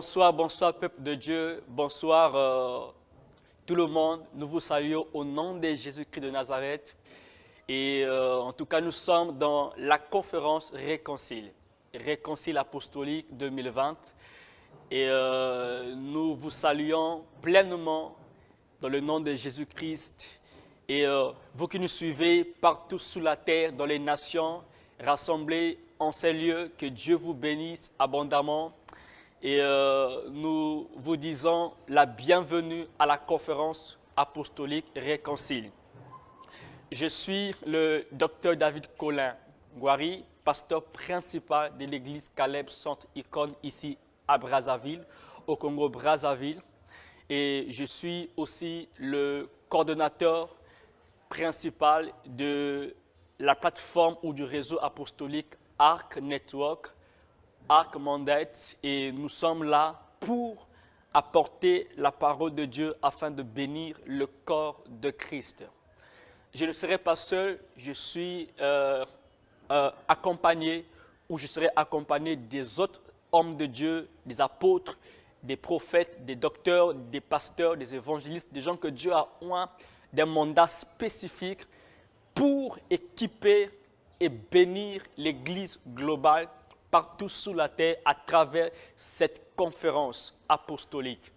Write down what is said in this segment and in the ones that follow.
Bonsoir, bonsoir peuple de Dieu, bonsoir tout le monde. Nous vous saluons au nom de Jésus-Christ de Nazareth. Et en tout cas, nous sommes dans la conférence Réconcile apostolique 2020. Et nous vous saluons pleinement dans le nom de Jésus-Christ. Et vous qui nous suivez partout sous la terre, dans les nations, rassemblés en ces lieux, que Dieu vous bénisse abondamment. Et nous vous disons la bienvenue à la conférence apostolique Réconcile. Je suis le docteur David Colin Ngouari, pasteur principal de l'église Caleb Centre Icône ici à Brazzaville, au Congo-Brazzaville. Et je suis aussi le coordonnateur principal de la plateforme ou du réseau apostolique Arc Network, Arc Mandate, et nous sommes là pour apporter la parole de Dieu afin de bénir le corps de Christ. Je ne serai pas seul, je suis accompagné ou je serai accompagné des autres hommes de Dieu, des apôtres, des prophètes, des docteurs, des pasteurs, des évangélistes, des gens que Dieu a oint d'un mandat spécifique pour équiper et bénir l'Église globale partout sous la terre à travers cette conférence apostolique.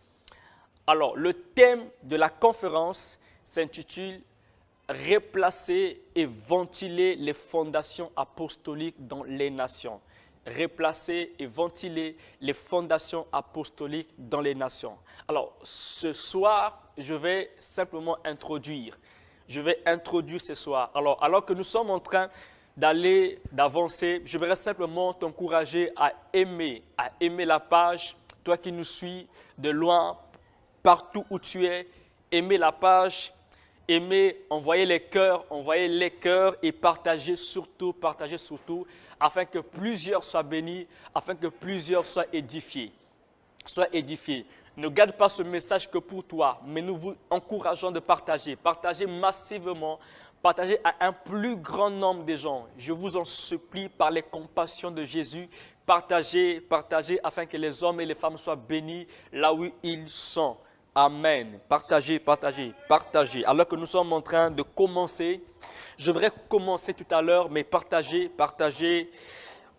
Alors, le thème de la conférence s'intitule « Replacer et ventiler les fondations apostoliques dans les nations ». Replacer et ventiler les fondations apostoliques dans les nations. Alors, ce soir, je vais simplement introduire. Je vais introduire ce soir. Alors que nous sommes en train d'avancer, je voudrais simplement t'encourager à aimer la page. Toi qui nous suis de loin, partout où tu es, aimer la page, envoyer les cœurs et partager surtout, afin que plusieurs soient bénis, afin que plusieurs soient édifiés. Ne garde pas ce message que pour toi, mais nous vous encourageons de partager. Partagez massivement, partagez à un plus grand nombre de gens. Je vous en supplie par les compassions de Jésus, partagez afin que les hommes et les femmes soient bénis là où ils sont. Amen. Partagez. Alors que nous sommes en train de commencer, je voudrais commencer tout à l'heure, mais partagez.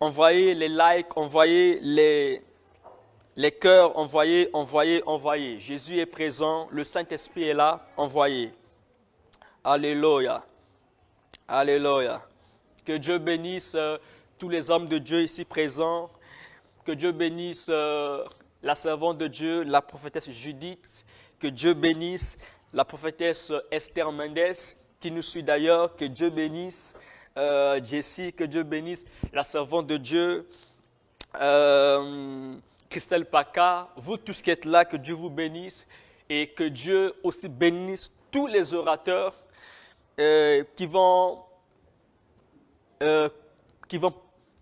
Envoyez les likes, envoyez les cœurs, envoyez. Jésus est présent, le Saint-Esprit est là, envoyez. Alléluia. Que Dieu bénisse tous les hommes de Dieu ici présents. Que Dieu bénisse la servante de Dieu, la prophétesse Judith. Que Dieu bénisse la prophétesse Esther Mendes, qui nous suit d'ailleurs. Que Dieu bénisse Jessie, que Dieu bénisse la servante de Dieu. Christelle Paca, vous tous qui êtes là, que Dieu vous bénisse et que Dieu aussi bénisse tous les orateurs qui vont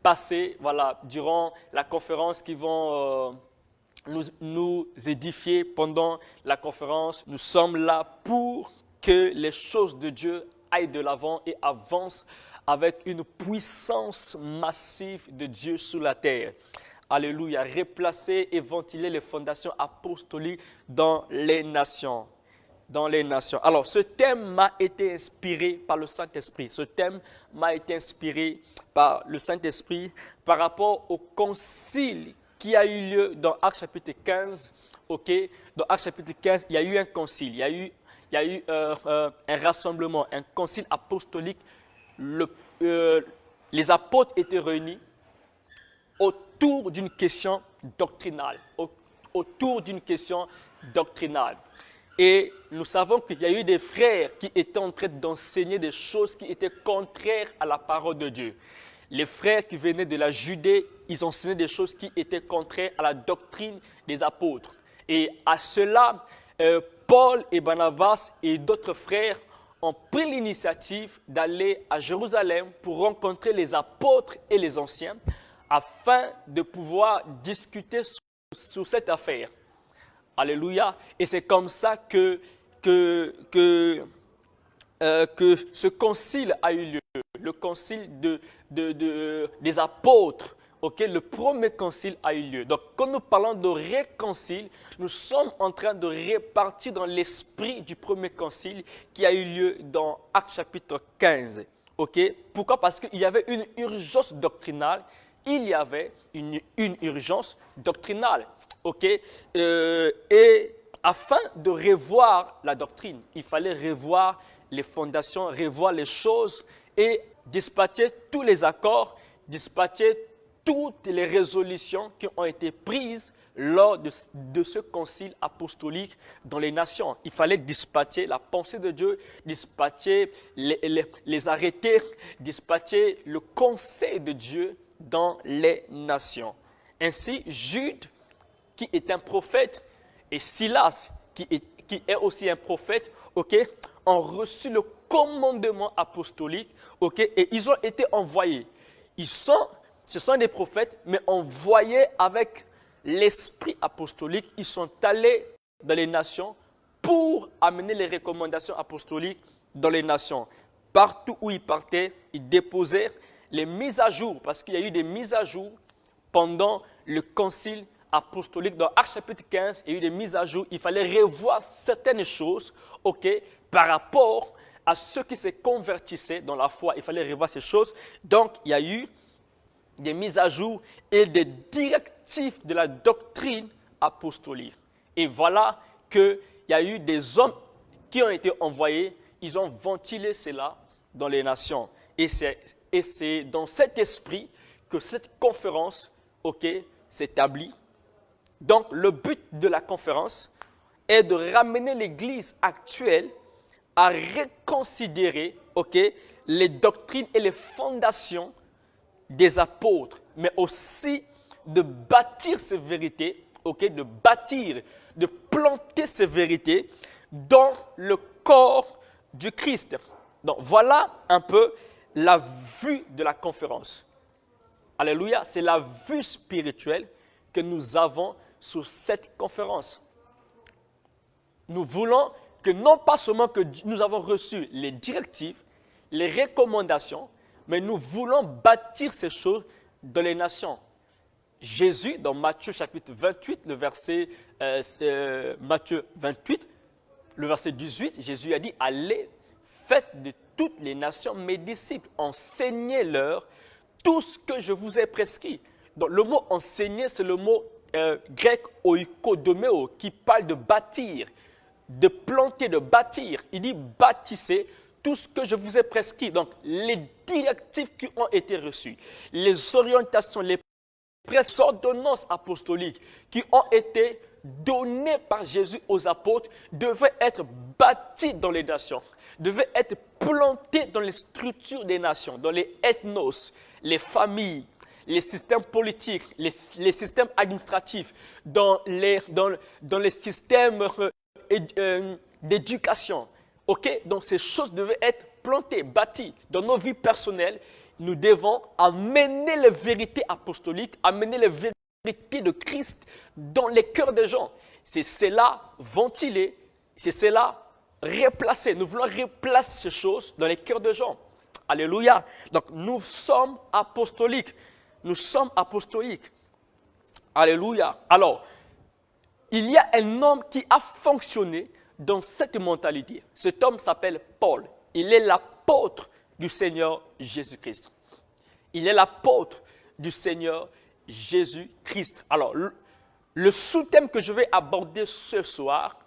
passer durant la conférence, qui vont nous édifier pendant la conférence. Nous sommes là pour que les choses de Dieu aillent de l'avant et avancent avec une puissance massive de Dieu sur la terre. Alléluia. Replacer et ventiler les fondations apostoliques dans les nations. Alors, ce thème m'a été inspiré par le Saint-Esprit. Par rapport au concile qui a eu lieu dans Actes chapitre 15. Dans Actes chapitre 15, il y a eu un concile. Il y a eu un rassemblement, un concile apostolique. Les apôtres étaient réunis autour d'une question doctrinale. Et nous savons qu'il y a eu des frères qui étaient en train d'enseigner des choses qui étaient contraires à la parole de Dieu. Les frères qui venaient de la Judée, ils enseignaient des choses qui étaient contraires à la doctrine des apôtres. Et à cela, Paul et Barnabas et d'autres frères ont pris l'initiative d'aller à Jérusalem pour rencontrer les apôtres et les anciens afin de pouvoir discuter sur cette affaire. Alléluia. Et c'est comme ça que ce concile a eu lieu. Le concile des apôtres, ok, le premier concile a eu lieu. Donc, quand nous parlons de réconcile, nous sommes en train de répartir dans l'esprit du premier concile qui a eu lieu dans Actes chapitre 15. Ok? Pourquoi? Parce qu'il y avait une urgence doctrinale. Il y avait une urgence doctrinale. Ok? Et afin de revoir la doctrine, il fallait revoir les fondations, revoir les choses et dispatcher tous les accords, dispatcher toutes les résolutions qui ont été prises lors de ce concile apostolique dans les nations. Il fallait dispatcher la pensée de Dieu, dispatcher les arrêtés, dispatcher le conseil de Dieu dans les nations. Ainsi, Jude, qui est un prophète, et Silas, qui est aussi un prophète, ok, ont reçu le commandement apostolique, ok, et ils ont été envoyés. Ce sont des prophètes, mais envoyés avec l'esprit apostolique. Ils sont allés dans les nations pour amener les recommandations apostoliques dans les nations. Partout où ils partaient, ils déposaient les mises à jour, parce qu'il y a eu des mises à jour pendant le concile apostolique. Dans Actes chapitre 15, il y a eu des mises à jour. Il fallait revoir certaines choses, ok, par rapport à ceux qui se convertissaient dans la foi. Il fallait revoir ces choses. Donc, il y a eu des mises à jour et des directives de la doctrine apostolique. Et voilà qu'il y a eu des hommes qui ont été envoyés, ils ont ventilé cela dans les nations. Et c'est dans cet esprit que cette conférence, ok, s'établit. Donc, le but de la conférence est de ramener l'Église actuelle à reconsidérer, ok, les doctrines et les fondations des apôtres, mais aussi de bâtir ces vérités, ok, de bâtir, de planter ces vérités dans le corps du Christ. Donc, voilà un peu la vue de la conférence. Alléluia, c'est la vue spirituelle que nous avons sur cette conférence. Nous voulons que non pas seulement que nous avons reçu les directives, les recommandations, mais nous voulons bâtir ces choses dans les nations. Jésus, dans Matthieu chapitre 28, Matthieu 28, le verset 18, Jésus a dit « Allez, faites de toutes les nations mes disciples, enseignez-leur tout ce que je vous ai prescrit. » Donc le mot « enseigner », c'est le mot grec « oikodomeo » qui parle de bâtir, de planter, de bâtir. Il dit « bâtissez tout ce que je vous ai prescrit. » Donc les directives qui ont été reçues, les orientations, les ordonnances apostoliques qui ont été données par Jésus aux apôtres devaient être bâties dans les nations, devaient être plantées dans les structures des nations, dans les ethnos, les familles, les systèmes politiques, les systèmes administratifs, dans les systèmes d'éducation. Okay? Donc ces choses devaient être plantées, bâties. Dans nos vies personnelles, nous devons amener les vérités apostoliques, amener les vérités de Christ dans les cœurs des gens. C'est cela ventiler, c'est cela replacer. Nous voulons replacer ces choses dans les cœurs des gens. Alléluia. Donc nous sommes apostoliques. Nous sommes apostoliques. Alléluia. Alors, il y a un homme qui a fonctionné dans cette mentalité. Cet homme s'appelle Paul. Il est l'apôtre du Seigneur Jésus-Christ. Il est l'apôtre du Seigneur Jésus-Christ. Alors, le sous-thème que je vais aborder ce soir,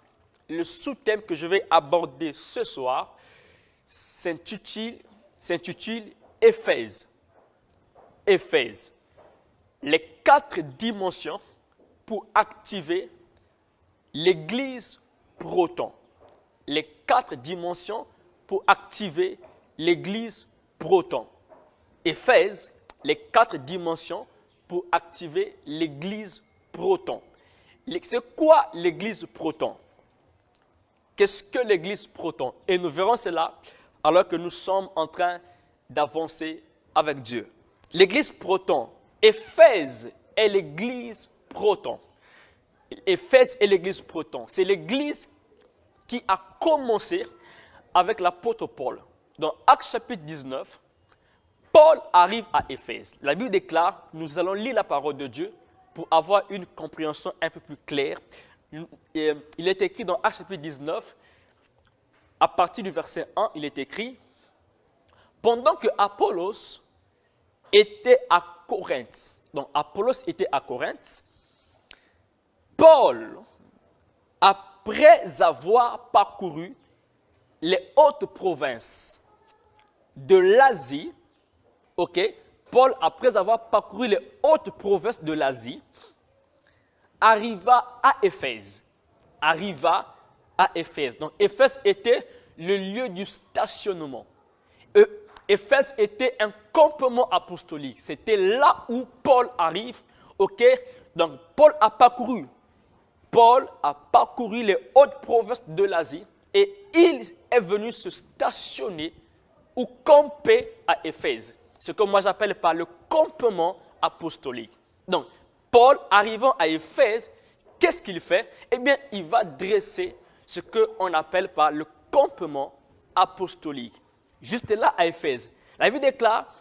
s'intitule Éphèse. Éphèse. Les 4 dimensions pour activer l'Église proton. Les 4 dimensions pour activer l'Église proton. Éphèse, les 4 dimensions pour activer l'Église proton. C'est quoi l'Église proton? Qu'est-ce que l'Église proton? Et nous verrons cela alors que nous sommes en train d'avancer avec Dieu. L'Église proton, Éphèse est l'Église proton. Éphèse est l'Église proton. C'est l'Église qui a commencé avec l'apôtre Paul. Dans Actes chapitre 19, Paul arrive à Éphèse. La Bible déclare, nous allons lire la parole de Dieu pour avoir une compréhension un peu plus claire. Il est écrit dans Actes chapitre 19, à partir du verset 1, il est écrit « Pendant que Apollos était à Corinthe », donc Apollos était à Corinthe, Paul, après avoir parcouru les hautes provinces de l'Asie, Paul, après avoir parcouru les hautes provinces de l'Asie, arriva à Éphèse. Donc, Éphèse était le lieu du stationnement. Éphèse était un campement apostolique. C'était là où Paul arrive. Donc, Paul a parcouru les hautes provinces de l'Asie et il est venu se stationner ou camper à Éphèse. Ce que moi j'appelle par le campement apostolique. Donc, Paul arrivant à Éphèse, qu'est-ce qu'il fait? Eh bien, il va dresser ce qu'on appelle par le campement apostolique. Juste là à Éphèse, la Bible déclare,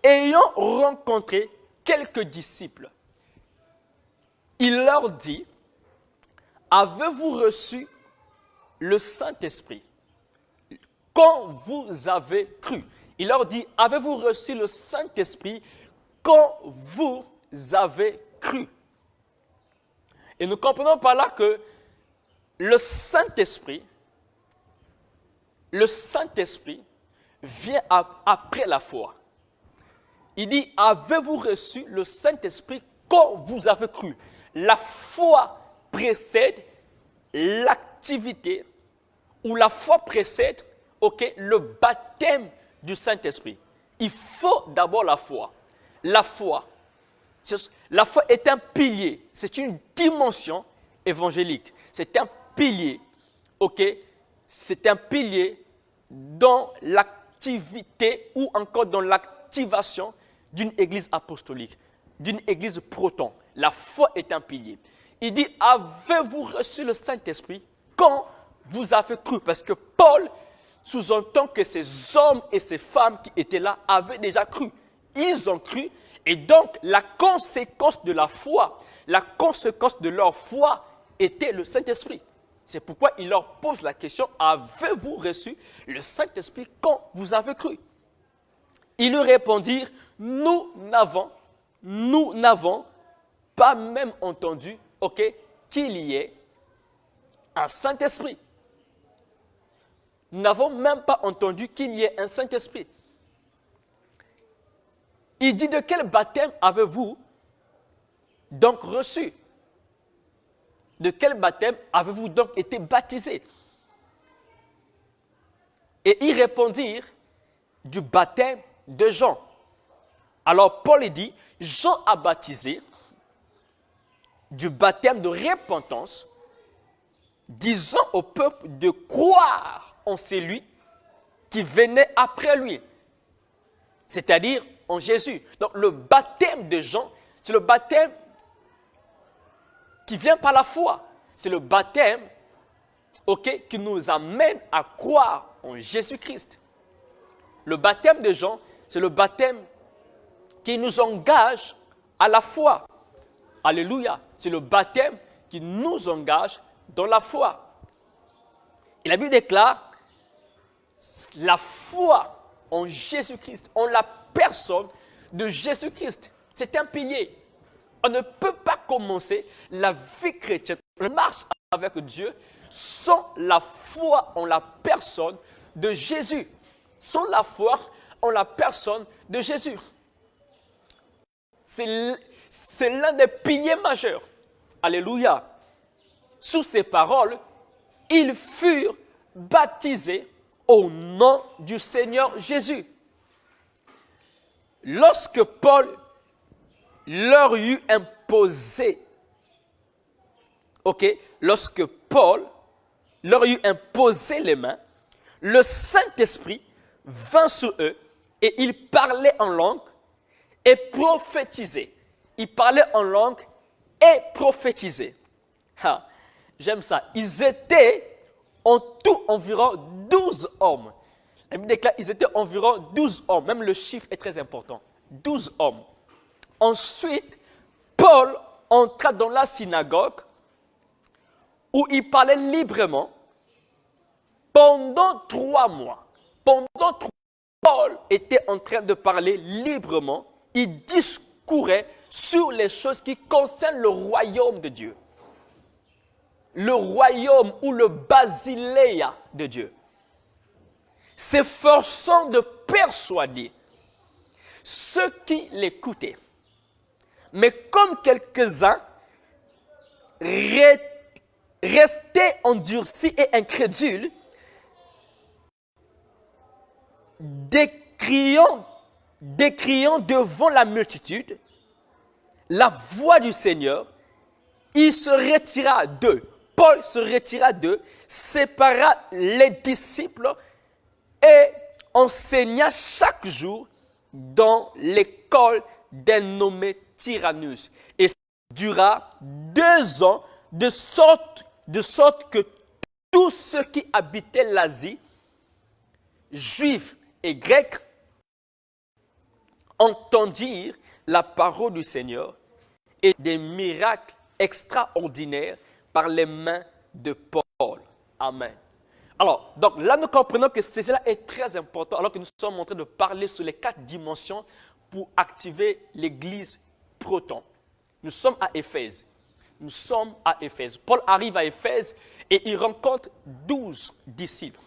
ayant rencontré quelques disciples, il leur dit, avez-vous reçu le Saint-Esprit quand vous avez cru? Il leur dit, avez-vous reçu le Saint-Esprit quand vous avez cru? Et nous comprenons par là que le Saint-Esprit vient après la foi. Il dit, avez-vous reçu le Saint-Esprit quand vous avez cru? La foi précède l'activité ou la foi précède le baptême du Saint-Esprit. Il faut d'abord la foi. La foi est un pilier, c'est une dimension évangélique. C'est un pilier, c'est un pilier dans l'activité ou encore dans l'activation d'une église apostolique, d'une église proton. La foi est un pilier. Il dit, avez-vous reçu le Saint-Esprit quand vous avez cru? Parce que Paul sous-entend que ces hommes et ces femmes qui étaient là avaient déjà cru. Ils ont cru et donc la conséquence de la foi, la conséquence de leur foi était le Saint-Esprit. C'est pourquoi il leur pose la question, avez-vous reçu le Saint-Esprit quand vous avez cru? Ils lui répondirent, nous n'avons pas même entendu qu'il y ait un Saint-Esprit. Nous n'avons même pas entendu qu'il y ait un Saint-Esprit. Il dit, de quel baptême avez-vous donc reçu? De quel baptême avez-vous donc été baptisé? Et ils répondirent, du baptême de Jean. Alors Paul dit, Jean a baptisé du baptême de repentance, disant au peuple de croire en celui qui venait après lui, c'est-à-dire en Jésus. Donc le baptême de Jean, c'est le baptême qui vient par la foi. C'est le baptême qui nous amène à croire en Jésus-Christ. Le baptême de Jean, c'est le baptême qui nous engage à la foi. Alléluia. C'est le baptême qui nous engage dans la foi. Et la Bible déclare la foi en Jésus-Christ, en la personne de Jésus-Christ. C'est un pilier. On ne peut pas commencer la vie chrétienne, la marche avec Dieu, sans la foi en la personne de Jésus. Sans la foi en la personne de Jésus. C'est l'un des piliers majeurs. Alléluia. Sous ces paroles, ils furent baptisés au nom du Seigneur Jésus. Lorsque Paul leur eut imposé, lorsque Paul leur eut imposé les mains, le Saint-Esprit vint sur eux et ils parlaient en langue et prophétisaient. Ils parlaient en langue et prophétisaient. J'aime ça. Ils étaient en tout environ 12 hommes. La Bible déclare qu'ils étaient environ 12 hommes. Même le chiffre est très important. 12 hommes. Ensuite, Paul entra dans la synagogue où il parlait librement pendant 3 mois. Pendant 3 mois, Paul était en train de parler librement. Il discourait sur les choses qui concernent le royaume de Dieu. Le royaume ou le basileia de Dieu. S'efforçant de persuader ceux qui l'écoutaient. Mais comme quelques-uns restaient endurcis et incrédules, décriant devant la multitude la voix du Seigneur, il se retira d'eux. Paul se retira d'eux, sépara les disciples et enseigna chaque jour dans l'école d'un nommé Tyrannus. Et ça dura 2 ans, de sorte que tous ceux qui habitaient l'Asie, juifs et grecs, entendirent la parole du Seigneur et des miracles extraordinaires par les mains de Paul. Amen. Alors, donc là, nous comprenons que cela est très important, alors que nous sommes en train de parler sur les 4 dimensions pour activer l'église proton. Nous sommes à Éphèse. Paul arrive à Éphèse et il rencontre 12 disciples.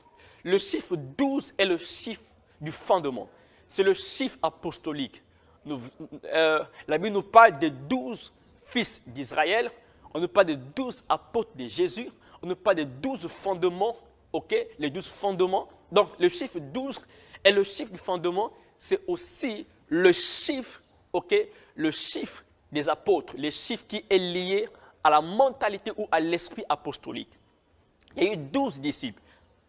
Le chiffre 12 est le chiffre du fondement. C'est le chiffre apostolique. La Bible nous parle des 12 fils d'Israël. On nous parle des 12 apôtres de Jésus. On nous parle des 12 fondements. Ok, les 12 fondements. Donc, le chiffre 12 est le chiffre du fondement. C'est aussi le chiffre, le chiffre des apôtres. Le chiffre qui est lié à la mentalité ou à l'esprit apostolique. Il y a eu 12 disciples.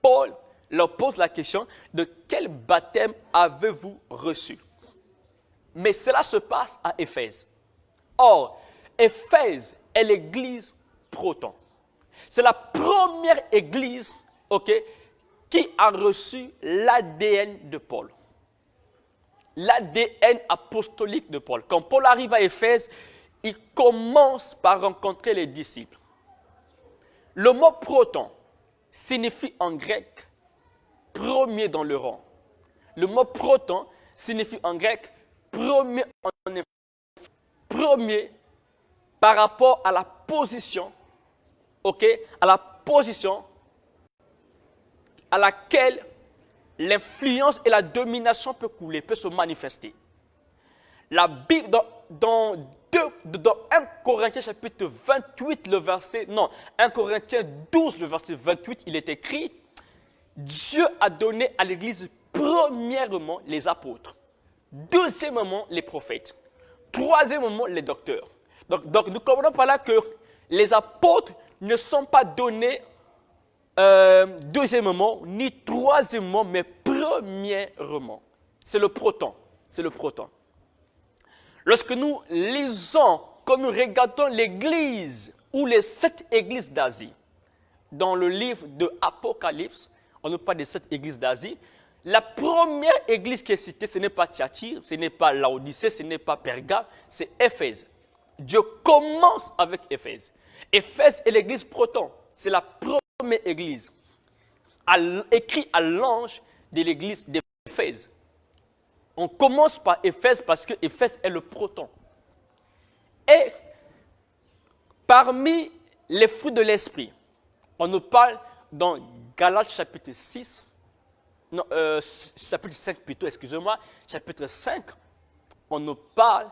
Paul leur pose la question de quel baptême avez-vous reçu? Mais cela se passe à Éphèse. Or, Éphèse est l'église proton. C'est la première église qui a reçu l'ADN de Paul. L'ADN apostolique de Paul. Quand Paul arrive à Éphèse, il commence par rencontrer les disciples. Le mot proton signifie en grec premier dans le rang. Le mot proton signifie en grec premier par rapport à la position, à la position à laquelle l'influence et la domination peut couler, peut se manifester. La Bible, dans 1 Corinthiens chapitre 28, 1 Corinthiens 12, le verset 28, il est écrit, Dieu a donné à l'Église premièrement les apôtres, deuxièmement les prophètes, troisièmement les docteurs. Donc nous comprenons par là que les apôtres ne sont pas donnés deuxièmement, ni troisièmement, mais premièrement. C'est le proton. Lorsque nous lisons, quand nous regardons l'Église ou les 7 églises d'Asie, dans le livre de Apocalypse, on nous parle des 7 églises d'Asie. La première église qui est citée, ce n'est pas Thyatire, ce n'est pas Laodicée, ce n'est pas Perga, c'est Éphèse. Dieu commence avec Éphèse. Éphèse est l'église proton. C'est la première église écrit à l'ange de l'église d'Éphèse. On commence par Éphèse parce que Éphèse est le proton. Et parmi les fruits de l'esprit, on nous parle dans Galates chapitre 6, chapitre 5 plutôt, excusez-moi, chapitre 5, on nous parle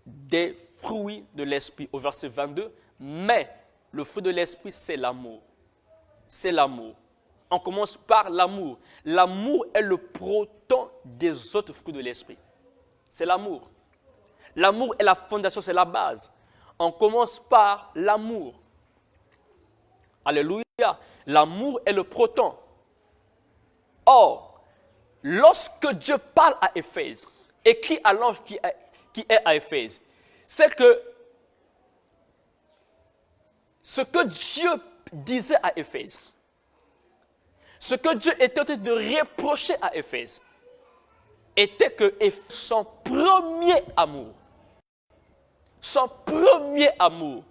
des fruits de l'esprit au verset 22, mais le fruit de l'esprit c'est l'amour. C'est l'amour. On commence par l'amour. L'amour est le proton des autres fruits de l'esprit. C'est l'amour. L'amour est la fondation, c'est la base. On commence par l'amour. Alléluia. L'amour est le proton. Or, lorsque Dieu parle à Éphèse, écrit à l'ange qui est à Éphèse, c'est que ce que Dieu disait à Éphèse, Ce que Dieu était en train de reprocher à Éphèse était que son premier amour,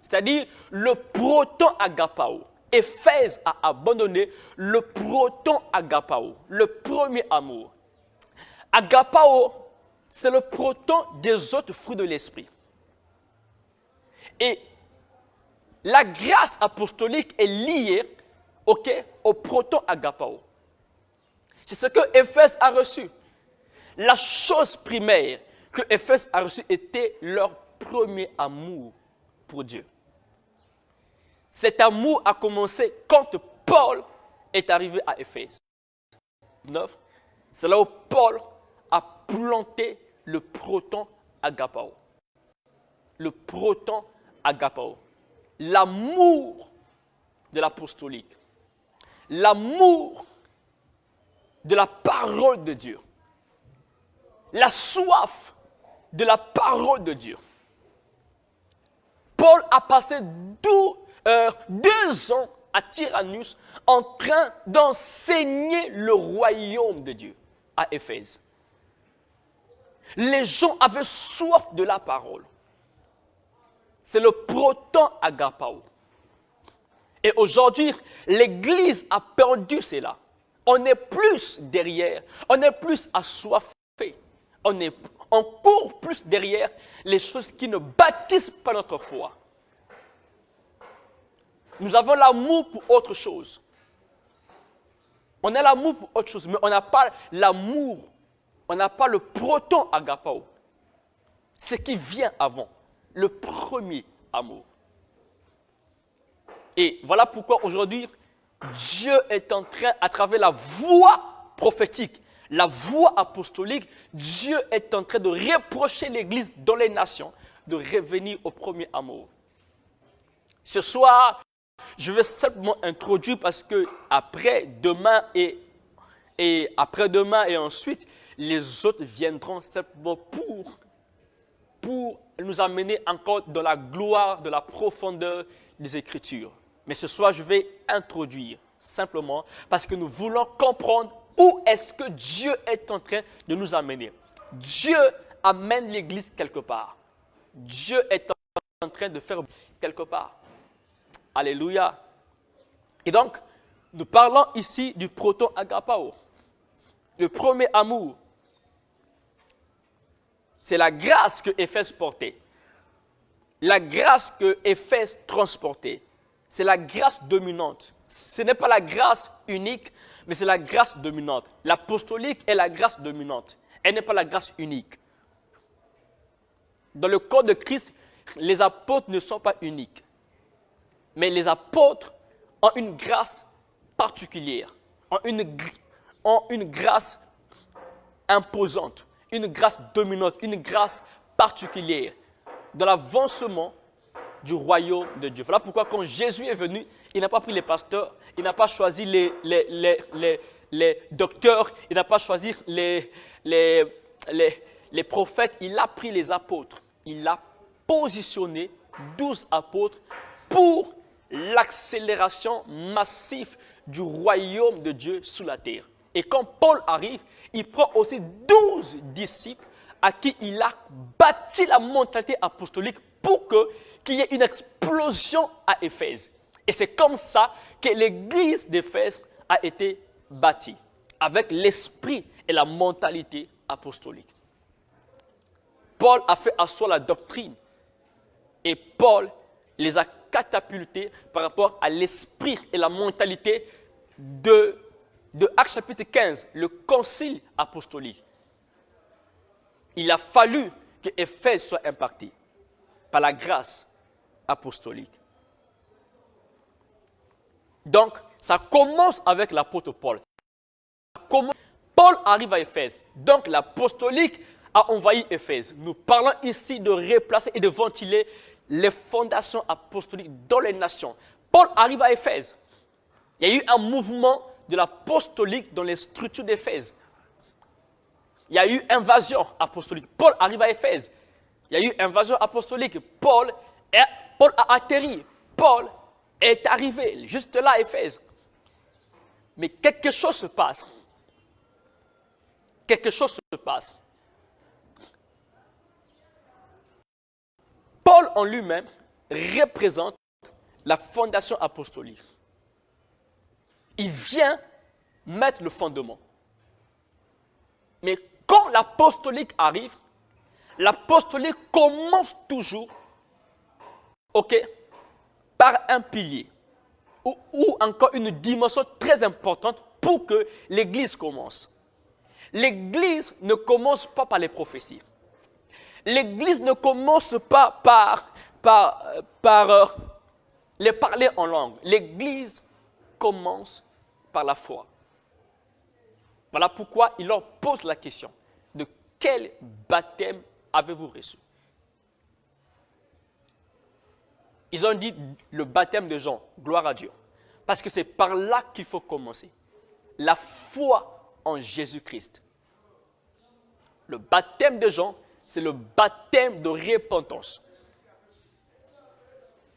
c'est-à-dire le proton agapao, Éphèse a abandonné le proton agapao, le premier amour. Agapao, c'est le proton des autres fruits de l'esprit. Et la grâce apostolique est liée au proton agapao. C'est ce que Éphèse a reçu. La chose primaire que Éphèse a reçue était leur premier amour pour Dieu. Cet amour a commencé quand Paul est arrivé à Éphèse. C'est là où Paul a planté le proton agapao. Le proton agapao. L'amour de l'apostolique. L'amour de la parole de Dieu. La soif de la parole de Dieu. Paul a passé 2 ans à Tyrannus en train d'enseigner le royaume de Dieu à Éphèse. Les gens avaient soif de la parole. C'est le proton agapao. Et aujourd'hui, l'Église a perdu cela. On n'est plus derrière, on est plus assoiffé. On court plus derrière les choses qui ne bâtissent pas notre foi. Nous avons l'amour pour autre chose. On a l'amour pour autre chose, mais on n'a pas l'amour, on n'a pas le proton agapao. Ce qui vient avant, le premier amour. Et voilà pourquoi aujourd'hui, Dieu est en train, à travers la voix prophétique, la voix apostolique, Dieu est en train de reprocher l'Église dans les nations de revenir au premier amour. Ce soir, je vais simplement introduire parce que après demain et après-demain et ensuite, les autres viendront simplement pour nous amener encore dans la gloire, de la profondeur des Écritures. Mais ce soir, je vais introduire simplement parce que nous voulons comprendre où est-ce que Dieu est en train de nous amener. Dieu amène l'Église quelque part. Dieu est en train de faire quelque part. Alléluia. Et donc, nous parlons ici du proton agapao. Le premier amour. C'est la grâce que Éphèse portait. La grâce que Éphèse transportait. C'est la grâce dominante. Ce n'est pas la grâce unique, mais c'est la grâce dominante. L'apostolique est la grâce dominante. Elle n'est pas la grâce unique. Dans le corps de Christ, les apôtres ne sont pas uniques. Mais les apôtres ont une grâce particulière, ont une grâce imposante, une grâce dominante, une grâce particulière dans l'avancement du royaume de Dieu. Voilà pourquoi quand Jésus est venu, il n'a pas pris les pasteurs, il n'a pas choisi les docteurs, il n'a pas choisi les prophètes, il a pris les apôtres. Il a positionné 12 apôtres pour l'accélération massive du royaume de Dieu sous la terre. Et quand Paul arrive, il prend aussi 12 disciples à qui il a bâti la mentalité apostolique pour qu'il y ait une explosion à Éphèse. Et c'est comme ça que l'église d'Éphèse a été bâtie, avec l'esprit et la mentalité apostolique. Paul a fait asseoir la doctrine et Paul les a catapultés par rapport à l'esprit et la mentalité de Actes chapitre 15, le concile apostolique. Il a fallu que Éphèse soit impacté par la grâce apostolique. Donc, ça commence avec l'apôtre Paul. Paul arrive à Éphèse. Donc, l'apostolique a envahi Éphèse. Nous parlons ici de replacer et de ventiler les fondations apostoliques dans les nations. Paul arrive à Éphèse. Il y a eu un mouvement de l'apostolique dans les structures d'Éphèse. Il y a eu invasion apostolique. Paul arrive à Éphèse. Il y a eu invasion apostolique. Paul a atterri. Paul est arrivé juste là à Éphèse. Mais quelque chose se passe. Quelque chose se passe. Paul en lui-même représente la fondation apostolique. Il vient mettre le fondement. Mais quand l'apostolique arrive, l'apostolique commence toujours, par un pilier ou encore une dimension très importante pour que l'Église commence. L'Église ne commence pas par les prophéties. L'Église ne commence pas par les parler en langue. L'Église commence par la foi. Voilà pourquoi il leur pose la question de quel baptême avez-vous reçu? Ils ont dit le baptême de Jean, gloire à Dieu. Parce que c'est par là qu'il faut commencer. La foi en Jésus-Christ. Le baptême de Jean, c'est le baptême de repentance.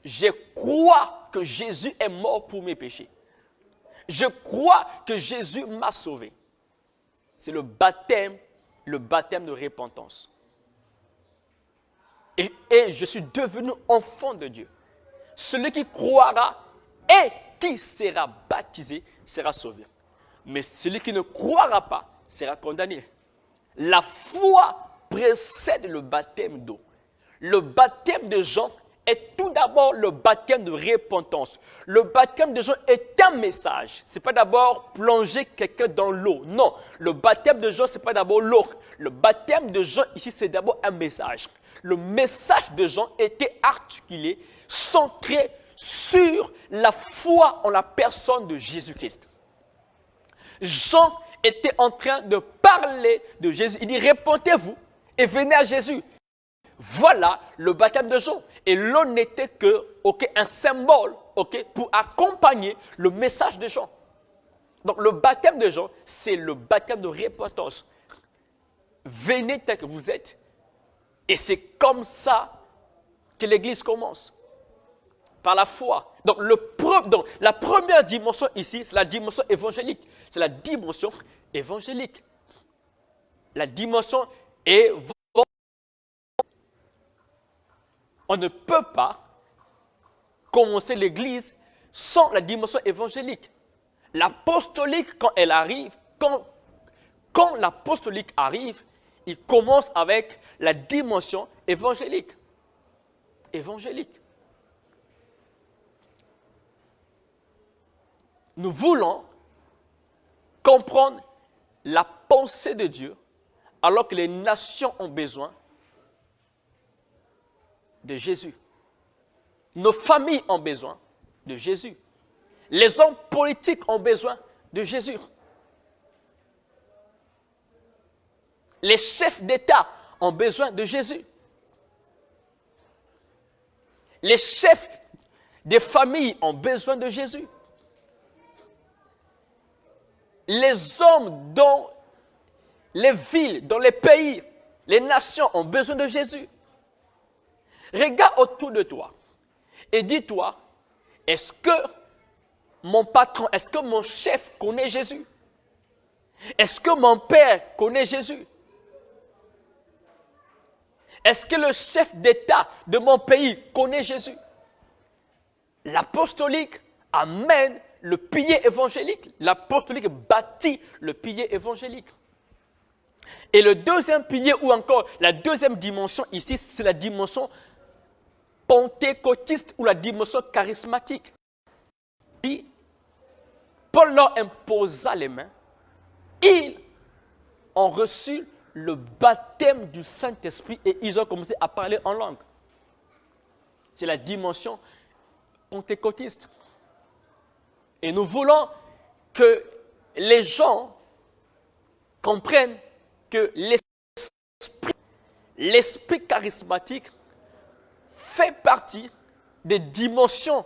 Je crois que Jésus est mort pour mes péchés. Je crois que Jésus m'a sauvé. C'est le baptême de repentance. Et je suis devenu enfant de Dieu. Celui qui croira et qui sera baptisé sera sauvé. Mais celui qui ne croira pas sera condamné. La foi précède le baptême d'eau. Le baptême de Jean est tout d'abord le baptême de repentance. Le baptême de Jean est un message. Ce n'est pas d'abord plonger quelqu'un dans l'eau. Non, le baptême de Jean, ce n'est pas d'abord l'eau. Le baptême de Jean, ici, c'est d'abord un message. Le message de Jean était articulé, centré sur la foi en la personne de Jésus-Christ. Jean était en train de parler de Jésus. Il dit, répentez-vous et venez à Jésus. Voilà le baptême de Jean. Et l'eau n'était que un symbole pour accompagner le message de Jean. Donc le baptême de Jean, c'est le baptême de repentance. Venez tel que vous êtes. Et c'est comme ça que l'Église commence. Par la foi. Donc la première dimension ici, c'est la dimension évangélique. C'est la dimension évangélique. La dimension évangélique. On ne peut pas commencer l'Église sans la dimension évangélique. L'apostolique, quand elle arrive, quand l'apostolique arrive, il commence avec la dimension évangélique. Évangélique. Nous voulons comprendre la pensée de Dieu alors que les nations ont besoin de Jésus. Nos familles ont besoin de Jésus. Les hommes politiques ont besoin de Jésus. Les chefs d'État ont besoin de Jésus. Les chefs des familles ont besoin de Jésus. Les hommes dans les villes, dans les pays, les nations ont besoin de Jésus. Regarde autour de toi et dis-toi, est-ce que mon patron, est-ce que mon chef connaît Jésus? Est-ce que mon père connaît Jésus? Est-ce que le chef d'État de mon pays connaît Jésus? L'apostolique amène le pilier évangélique. L'apostolique bâtit le pilier évangélique. Et le deuxième pilier, ou encore la deuxième dimension ici, c'est la dimension pentecôtiste ou la dimension charismatique. Puis, Paul leur imposa les mains. Ils ont reçu le baptême du Saint-Esprit et ils ont commencé à parler en langue. C'est la dimension pentecôtiste. Et nous voulons que les gens comprennent que l'esprit charismatique fait partie des dimensions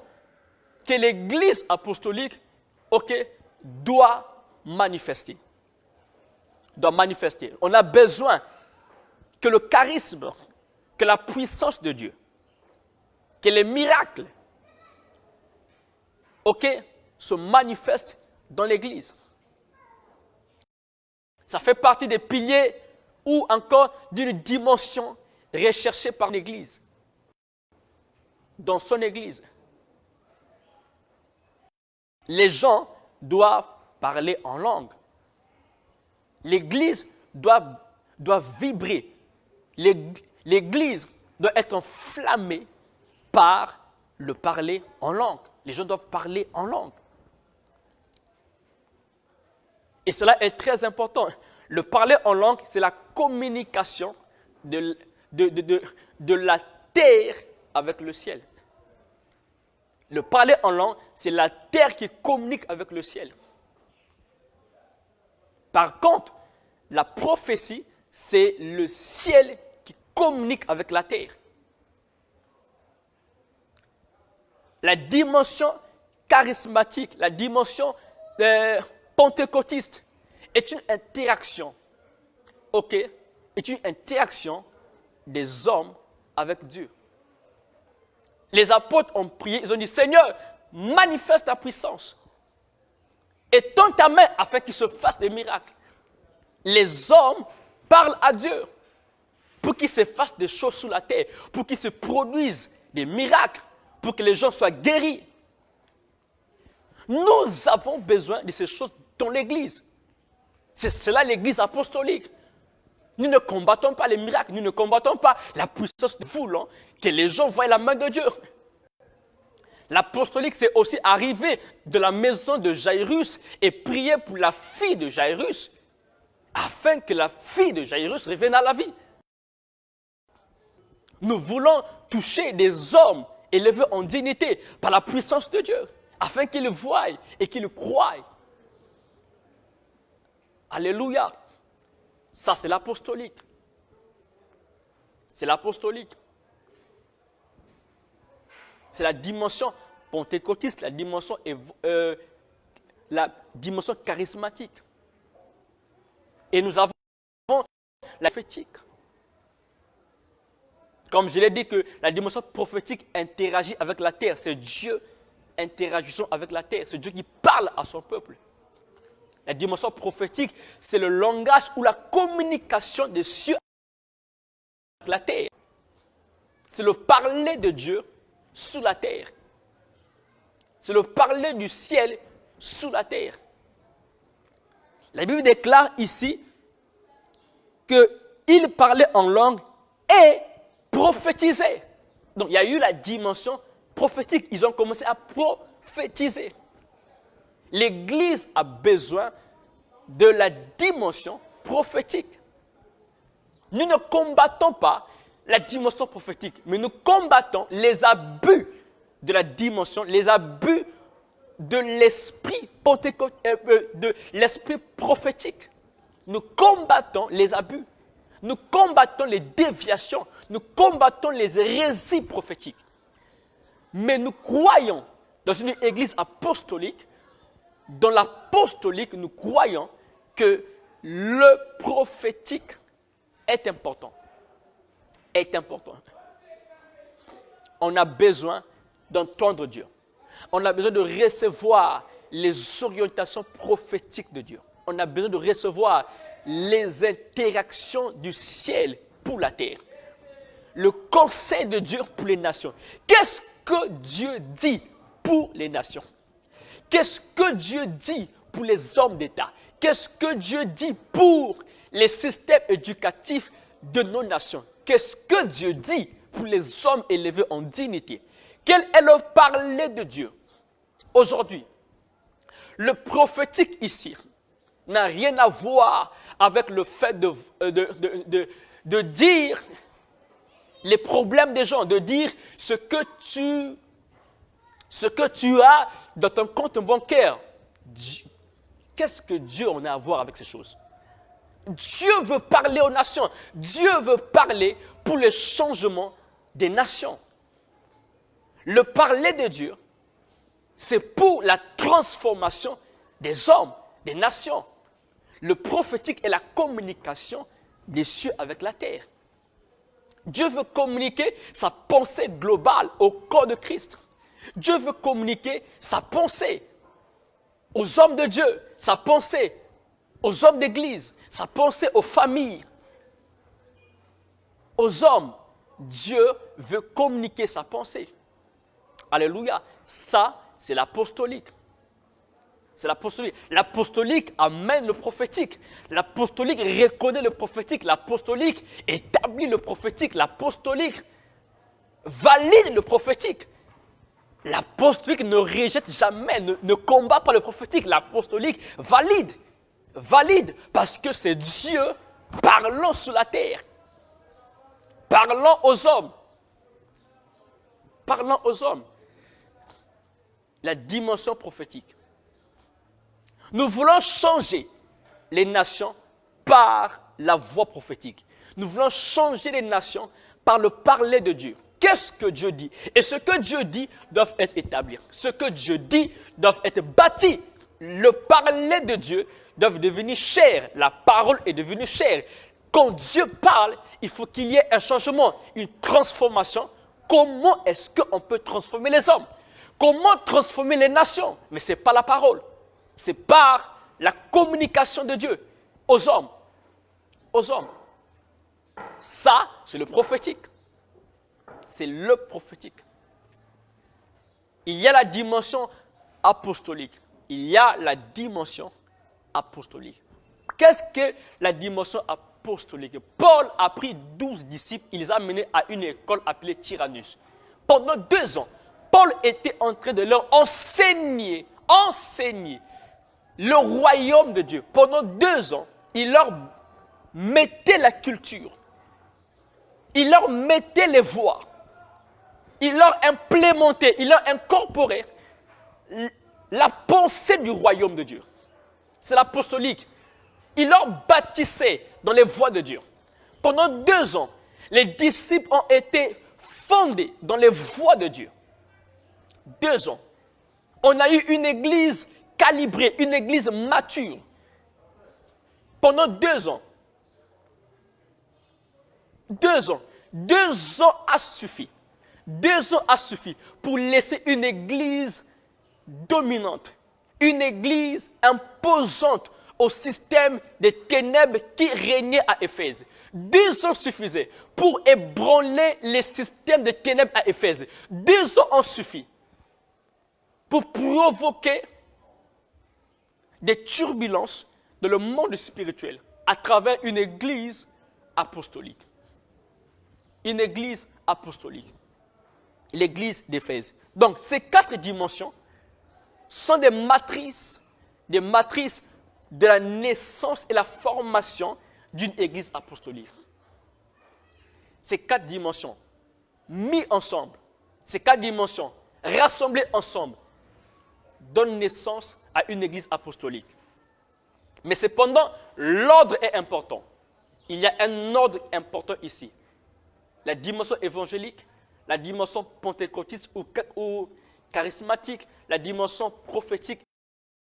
que l'Église apostolique doit manifester. On a besoin que le charisme, que la puissance de Dieu, que les miracles se manifestent dans l'Église. Ça fait partie des piliers ou encore d'une dimension recherchée par l'Église. Dans son Église, les gens doivent parler en langue. L'Église doit vibrer. L'Église doit être enflammée par le parler en langue. Les gens doivent parler en langue. Et cela est très important. Le parler en langue, c'est la communication de la terre avec le ciel. Le parler en langue, c'est la terre qui communique avec le ciel. Par contre, la prophétie, c'est le ciel qui communique avec la terre. La dimension charismatique, la dimension pentecôtiste est une interaction, est une interaction des hommes avec Dieu. Les apôtres ont prié, ils ont dit, Seigneur, manifeste ta puissance. Étends ta main afin qu'il se fasse des miracles. Les hommes parlent à Dieu pour qu'il se fasse des choses sous la terre, pour qu'il se produise des miracles, pour que les gens soient guéris. Nous avons besoin de ces choses dans l'Église. C'est cela l'Église apostolique. Nous ne combattons pas les miracles, nous ne combattons pas la puissance de voulant que les gens voient la main de Dieu. L'apostolique, c'est aussi arriver de la maison de Jairus et prier pour la fille de Jairus, afin que la fille de Jairus revienne à la vie. Nous voulons toucher des hommes élevés en dignité par la puissance de Dieu, afin qu'ils le voient et qu'ils le croient. Alléluia. Ça, c'est l'apostolique. C'est l'apostolique. C'est la dimension pentecôtiste, la dimension charismatique. Et nous avons la prophétique. Comme je l'ai dit que la dimension prophétique interagit avec la terre. C'est Dieu interagissant avec la terre. C'est Dieu qui parle à son peuple. La dimension prophétique, c'est le langage ou la communication des cieux avec la terre. C'est le parler de Dieu sous la terre. C'est le parler du ciel sous la terre. La Bible déclare ici qu'il parlait en langue et prophétisait. Donc il y a eu la dimension prophétique. Ils ont commencé à prophétiser. L'Église a besoin de la dimension prophétique. Nous ne combattons pas la dimension prophétique, mais nous combattons les abus de la dimension, les abus de l'esprit de l'esprit prophétique. Nous combattons les abus, nous combattons les déviations, nous combattons les hérésies prophétiques. Mais nous croyons dans une église apostolique. Dans l'apostolique, nous croyons que le prophétique est important. Est important. On a besoin d'entendre Dieu. On a besoin de recevoir les orientations prophétiques de Dieu. On a besoin de recevoir les interactions du ciel pour la terre. Le conseil de Dieu pour les nations. Qu'est-ce que Dieu dit pour les nations? Qu'est-ce que Dieu dit pour les hommes d'État? Qu'est-ce que Dieu dit pour les systèmes éducatifs de nos nations? Qu'est-ce que Dieu dit pour les hommes élevés en dignité? Quel est le parler de Dieu? Aujourd'hui, le prophétique ici n'a rien à voir avec le fait de dire les problèmes des gens, de dire ce que tu as dans ton compte bancaire. Qu'est-ce que Dieu en a à voir avec ces choses? Dieu veut parler aux nations. Dieu veut parler pour le changement des nations. Le parler de Dieu, c'est pour la transformation des hommes, des nations. Le prophétique est la communication des cieux avec la terre. Dieu veut communiquer sa pensée globale au corps de Christ. Dieu veut communiquer sa pensée. aux hommes de Dieu sa pensée, aux hommes d'église sa pensée, aux familles, aux hommes. Dieu veut communiquer sa pensée. Alléluia. Ça, c'est l'apostolique. C'est l'apostolique. L'apostolique amène le prophétique. L'apostolique reconnaît le prophétique. L'apostolique établit le prophétique. L'apostolique valide le prophétique. L'apostolique ne rejette jamais, ne combat pas le prophétique. L'apostolique valide, parce que c'est Dieu parlant sur la terre, parlant aux hommes. La dimension prophétique. Nous voulons changer les nations par la voix prophétique. Nous voulons changer les nations par le parler de Dieu. Qu'est-ce que Dieu dit? Et ce que Dieu dit doit être établi. Ce que Dieu dit doit être bâti. Le parler de Dieu doit devenir chair. La parole est devenue chair. Quand Dieu parle, il faut qu'il y ait un changement, une transformation. Comment est-ce qu'on peut transformer les hommes? Comment transformer les nations? Mais ce n'est pas la parole. C'est par la communication de Dieu aux hommes. Ça, c'est le prophétique. C'est le prophétique. Il y a la dimension apostolique. Qu'est-ce que la dimension apostolique? Paul a pris 12 disciples, il les a menés à une école appelée Tyrannus. Pendant 2 ans, Paul était en train de leur enseigner le royaume de Dieu. Pendant 2 ans, il leur mettait la culture. Il leur mettait les voies. Il leur implémentait, il leur incorporait la pensée du royaume de Dieu. C'est l'apostolique. Il leur bâtissait dans les voies de Dieu. Pendant 2 ans, les disciples ont été fondés dans les voies de Dieu. 2 ans. On a eu une église calibrée, une église mature. Pendant 2 ans. 2 ans. 2 ans a suffi. 2 ans a suffi pour laisser une église dominante, une église imposante au système des ténèbres qui régnait à Éphèse. 2 ans suffisaient pour ébranler les systèmes des ténèbres à Éphèse. 2 ans ont suffi pour provoquer des turbulences dans le monde spirituel à travers une église apostolique. Une église apostolique. L'église d'Éphèse. Donc, ces 4 dimensions sont des matrices de la naissance et la formation d'une église apostolique. Ces 4 dimensions, mises ensemble, ces 4 dimensions, rassemblées ensemble, donnent naissance à une église apostolique. Mais cependant, l'ordre est important. Il y a un ordre important ici. La dimension évangélique, la dimension pentecôtiste ou charismatique, la dimension prophétique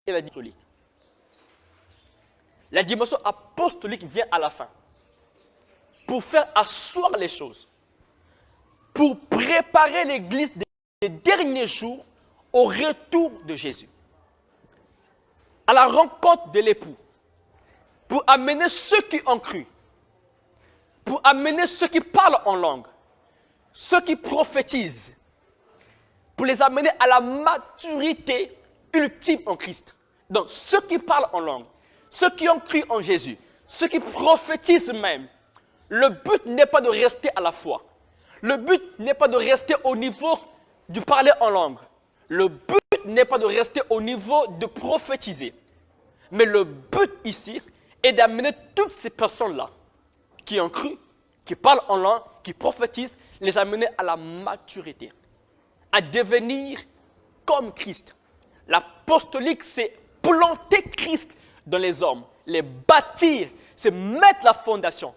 et la dimension apostolique. La dimension apostolique vient à la fin pour faire asseoir les choses, pour préparer l'église des derniers jours au retour de Jésus, à la rencontre de l'époux, pour amener ceux qui ont cru, pour amener ceux qui parlent en langue, ceux qui prophétisent, pour les amener à la maturité ultime en Christ. Donc, ceux qui parlent en langue, ceux qui ont cru en Jésus, ceux qui prophétisent même, le but n'est pas de rester à la foi. Le but n'est pas de rester au niveau du parler en langue. Le but n'est pas de rester au niveau de prophétiser. Mais le but ici est d'amener toutes ces personnes-là qui ont cru, qui parlent en langue, qui prophétisent, les amener à la maturité, à devenir comme Christ. L'apostolique, c'est planter Christ dans les hommes, les bâtir, c'est mettre la fondation.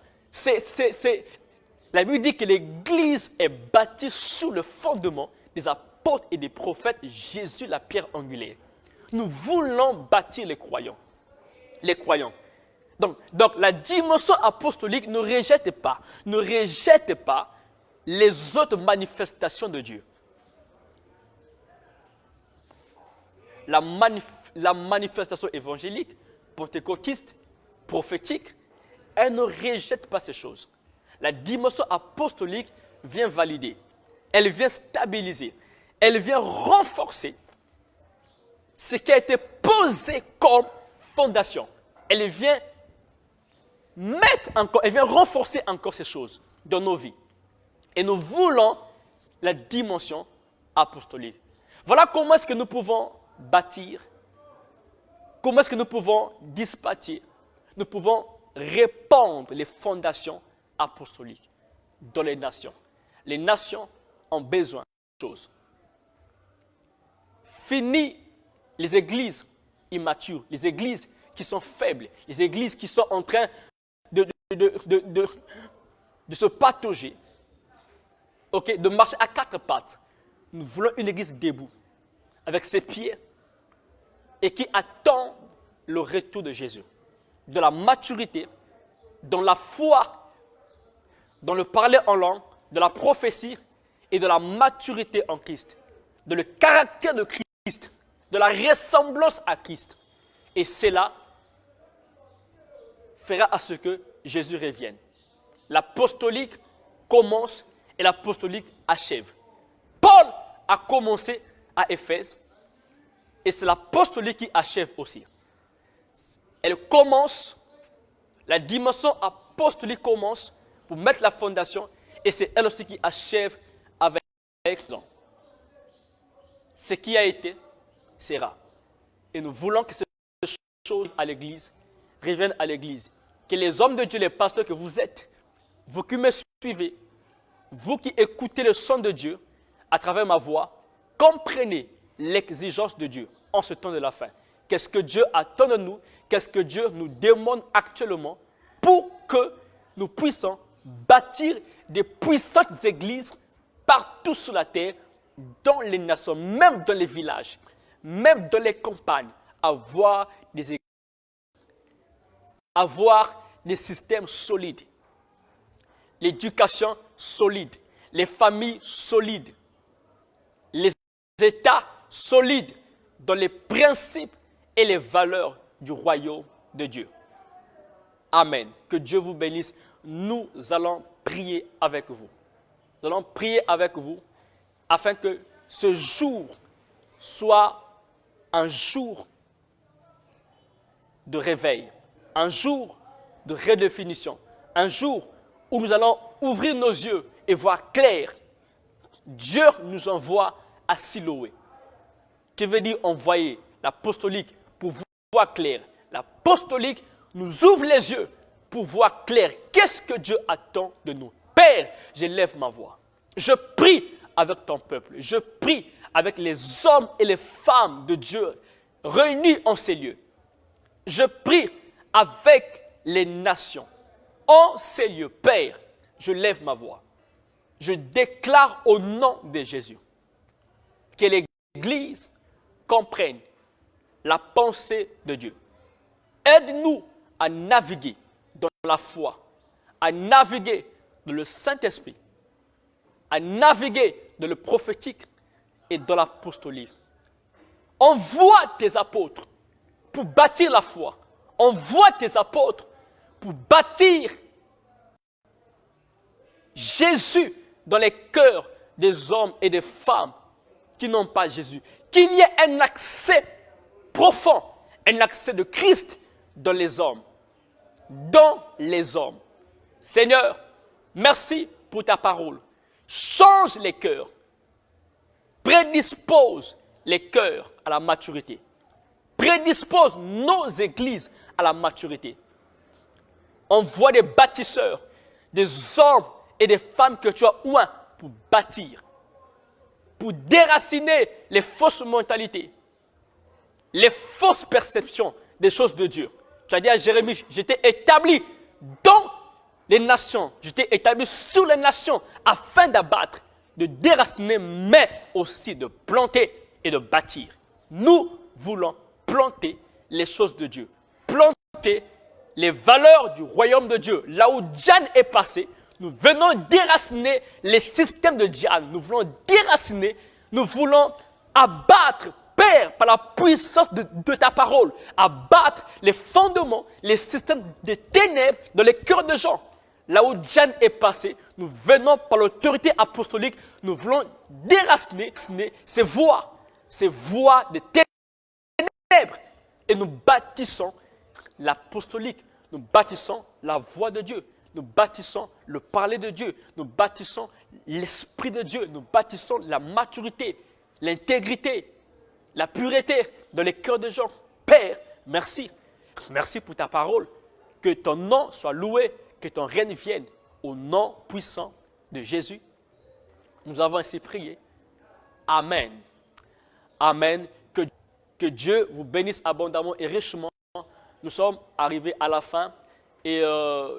La Bible dit que l'Église est bâtie sous le fondement des apôtres et des prophètes, Jésus la pierre angulaire. Nous voulons bâtir les croyants. Les croyants. Donc la dimension apostolique ne rejette pas les autres manifestations de Dieu. la manifestation évangélique, pentecôtiste, prophétique, elle ne rejette pas ces choses. La dimension apostolique vient valider, elle vient stabiliser, elle vient renforcer ce qui a été posé comme fondation. Elle vient elle vient renforcer encore ces choses dans nos vies. Et nous voulons la dimension apostolique. Voilà comment est-ce que nous pouvons bâtir, comment est-ce que nous pouvons dispatcher, nous pouvons répandre les fondations apostoliques dans les nations. Les nations ont besoin de choses. Fini les églises immatures, les églises qui sont faibles, les églises qui sont en train de se patauger, de marcher à quatre pattes. Nous voulons une église debout, avec ses pieds, et qui attend le retour de Jésus. De la maturité, dans la foi, dans le parler en langue, de la prophétie et de la maturité en Christ, de le caractère de Christ, de la ressemblance à Christ. Et cela fera à ce que Jésus revienne. L'apostolique commence et l'apostolique achève. Paul a commencé à Éphèse et c'est l'apostolique qui achève aussi. Elle commence, la dimension apostolique commence pour mettre la fondation et c'est elle aussi qui achève avec ce qui a été sera. Et nous voulons que ces choses à l'église reviennent à l'église. Que les hommes de Dieu, les pasteurs que vous êtes, vous qui me suivez, vous qui écoutez le son de Dieu à travers ma voix, comprenez l'exigence de Dieu en ce temps de la fin. Qu'est-ce que Dieu attend de nous? Qu'est-ce que Dieu nous demande actuellement pour que nous puissions bâtir des puissantes églises partout sur la terre, dans les nations, même dans les villages, même dans les campagnes, avoir des églises, avoir des systèmes solides, l'éducation solide, les familles solides, les États solides dans les principes et les valeurs du royaume de Dieu. Amen. Que Dieu vous bénisse. Nous allons prier avec vous. Nous allons prier avec vous afin que ce jour soit un jour de réveil, un jour de redéfinition, un jour où nous allons ouvrir nos yeux et voir clair. Dieu nous envoie à Siloé, qui veut dire envoyer l'apostolique pour voir clair. L'apostolique nous ouvre les yeux pour voir clair. Qu'est-ce que Dieu attend de nous? Père, je lève ma voix. Je prie avec ton peuple. Je prie avec les hommes et les femmes de Dieu réunis en ces lieux. Je prie avec les nations. En ces lieux, Père, je lève ma voix. Je déclare au nom de Jésus que l'Église comprenne la pensée de Dieu. Aide-nous à naviguer dans la foi, à naviguer dans le Saint-Esprit, à naviguer dans le prophétique et dans l'apostolique. Envoie tes apôtres pour bâtir la foi. Envoie tes apôtres pour bâtir Jésus dans les cœurs des hommes et des femmes qui n'ont pas Jésus. Qu'il y ait un accès profond, un accès de Christ dans les hommes. Dans les hommes. Seigneur, merci pour ta parole. Change les cœurs. Prédispose les cœurs à la maturité. Prédispose nos églises à la maturité. Envoie des bâtisseurs, des hommes et des femmes que tu as oints pour bâtir, pour déraciner les fausses mentalités, les fausses perceptions des choses de Dieu. Tu as dit à Jérémie, j'étais établi dans les nations, j'étais établi sur les nations afin d'abattre, de déraciner, mais aussi de planter et de bâtir. Nous voulons planter les choses de Dieu, planter les valeurs du royaume de Dieu. Là où Diane est passé, nous venons déraciner les systèmes de Diane. Nous voulons déraciner, nous voulons abattre Père, par la puissance de ta parole, abattre les fondements, les systèmes de ténèbres dans les cœurs des gens. Là où Jeanne est passé, nous venons par l'autorité apostolique, nous voulons déraciner ces voies de ténèbres. Et nous bâtissons l'apostolique, nous bâtissons la voix de Dieu, nous bâtissons le parler de Dieu, nous bâtissons l'esprit de Dieu, nous bâtissons la maturité, l'intégrité, la pureté dans les cœurs des gens. Père, merci. Merci pour ta parole. Que ton nom soit loué, que ton règne vienne. Au nom puissant de Jésus, nous avons ainsi prié. Amen. Amen. Que Dieu vous bénisse abondamment et richement. Nous sommes arrivés à la fin et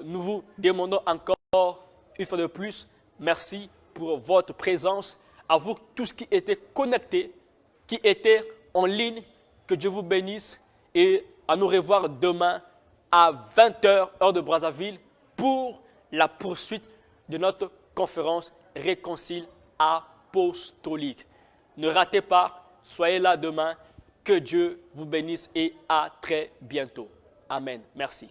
nous vous demandons encore une fois de plus, merci pour votre présence. À vous tous qui étaient connectés, qui étaient en ligne, que Dieu vous bénisse et à nous revoir demain à 20h, heure de Brazzaville, pour la poursuite de notre conférence Réconcile apostolique. Ne ratez pas, soyez là demain. Que Dieu vous bénisse et à très bientôt. Amen. Merci.